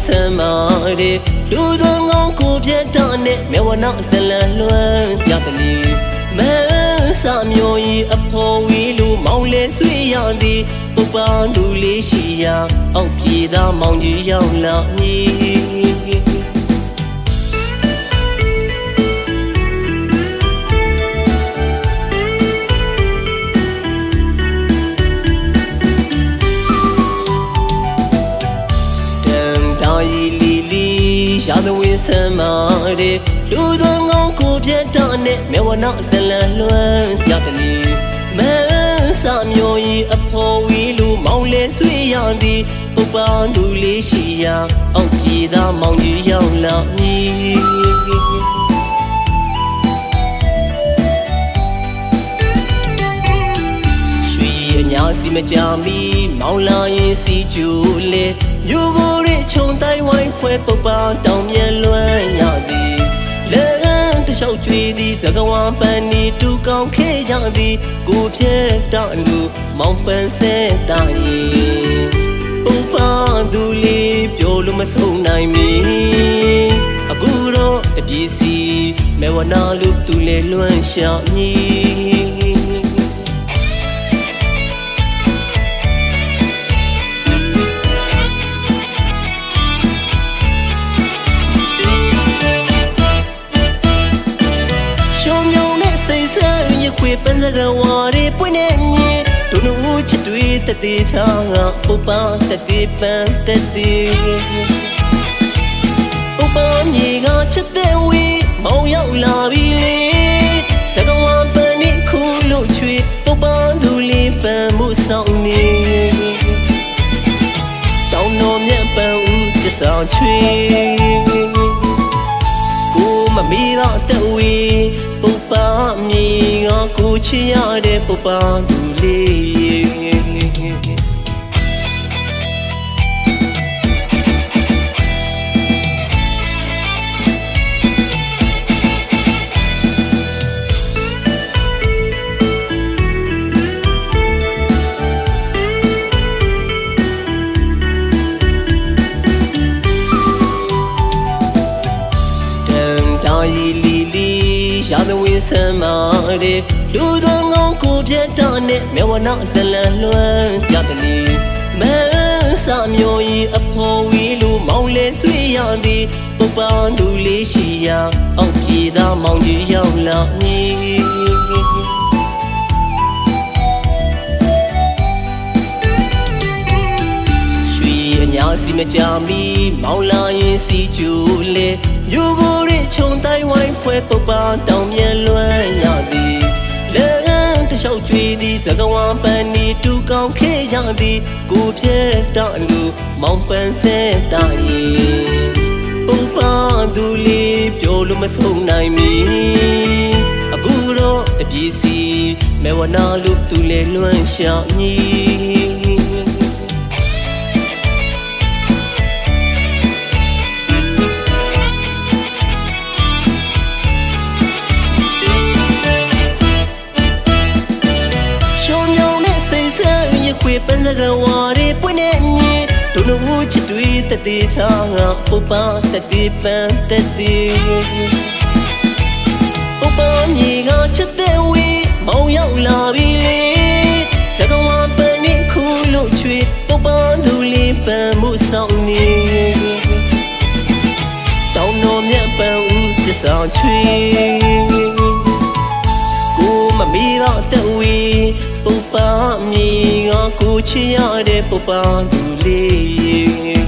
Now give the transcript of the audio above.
ဆမ်းမာတဲ့လူသွန်ကောင်းကိုပြတ်တော့နဲ့မြဝနောက်ဇလန်လွမ်းစရာတလီမဲဆာမျိုးကြီးအဖော်ဝီလူမောင်လဲဆွေရသည်ပုပ္ပန်းလူလေးရှိရာအောက်ပြေသာမောင်ကြီးရောက်လာမည်ရာသဝေဆမ်းမာတဲ့လူသွန်ကောင်းကိုပြတ်တော့နဲ့မြဝနောက်ဇလန်လွမ်းစရာတလီမဲဆာမျိုးကြီးအဖော်ဝီလူမောင်လဲဆွေရသည်ပုပ္ပန်းလူလေးရှိရာအောက်ပြေသာမောင်ကြီးရောက်လာမည်ရွှေအညာစီမကြမီမောင်လာရင်စီကျူလေယူကိုရချုံတိုင်းဝိုင်းဖွဲပုပ္ပန်းတောင်မြန်လွမ်းရသည်လဲတလျှောက်ကျွေးသည်စကဝါပန်နီတူကောင်းခဲရသည်ကိုပြဲတော့လူမောင်ပန်းစဲတာရင်ပုပ္ပန်းသူလေးပြောလို့မဆုံးနိုင်မီအခုတော့တပြေစီမဲဝနာလူသူလေလွမ်းရှာမည်ပန်းစကဝါရီပွင့်နေမြေဒုနူချစ်တွေတတိထားငါပုပ္ပန်းတတိပန်းတတိပုပ္ပန်းမြေကချစ်တဲ့ဝီမောင်ရောက်လာပြီလေစကဝါပန်းနေခုလို့ချွေပုပ္ပန်းသူလေးပန်းမှုဆောင်နေတောင်းတော်မြတ်ပန်းဦးတဆောင်ချွေကိုမမီတော့တဝီပုပ္ပန်းမြေကိုချစ်ရတဲ့ပုပ္ပန်းသူလေးရာသဝေဆမ်းမာတဲ့လူသွန်ကောင်းကိုပြတ်တော့နဲ့မြဝနောက်ဇလန်လွမ်းစရာတလီမဲဆာမျိုးကြီးအဖော်ဝီလူမောင်လဲဆွေရသည်ပုပ္ပန်းလူလေးရှိရာအောက်ပြေသာမောင်ကြီးရောက်လာမည်ရွှေအညာစီမကြမီမောင်လာရင်စီကျူလေယူကိုရချုံတိုင်းဝိုင်းဖွဲပုပ္ပန်းတောင်မြန်လွမ်းရသည်လဲတလျှောက်ကျွေးသည်စကဝါပန်နီတူကောင်းခဲရသည်ကိုပြဲတော့လူမောင်ပန်းစဲတာရင်ပုပ္ပန်းသူလေးပြောလို့မဆုံးနိုင်မီအခုတော့တပြေစီမဲဝနာလူသူလေလွမ်းရှာမည်ပန်းစကဝါရီပွင့်နေမြေဒုနူချစ်တွေတတိထားငါပုပ္ပန်းတတိပန်းတတိပုပ္ပန်းမြေကချစ်တဲ့ဝီမောင်ရောက်လာပြီလေစကဝါပန်းနေခုလို့ချွေပုပ္ပန်းသူလေးပန်းမှုဆောင်နေတောင်းတော်မြတ်ပန်းဦးတဆောင်ချွေကိုမမီတော့တဝီပုပ္ပန်းမြေကိုချစ်ရတဲ့ပုပ္ပန်းသူလေး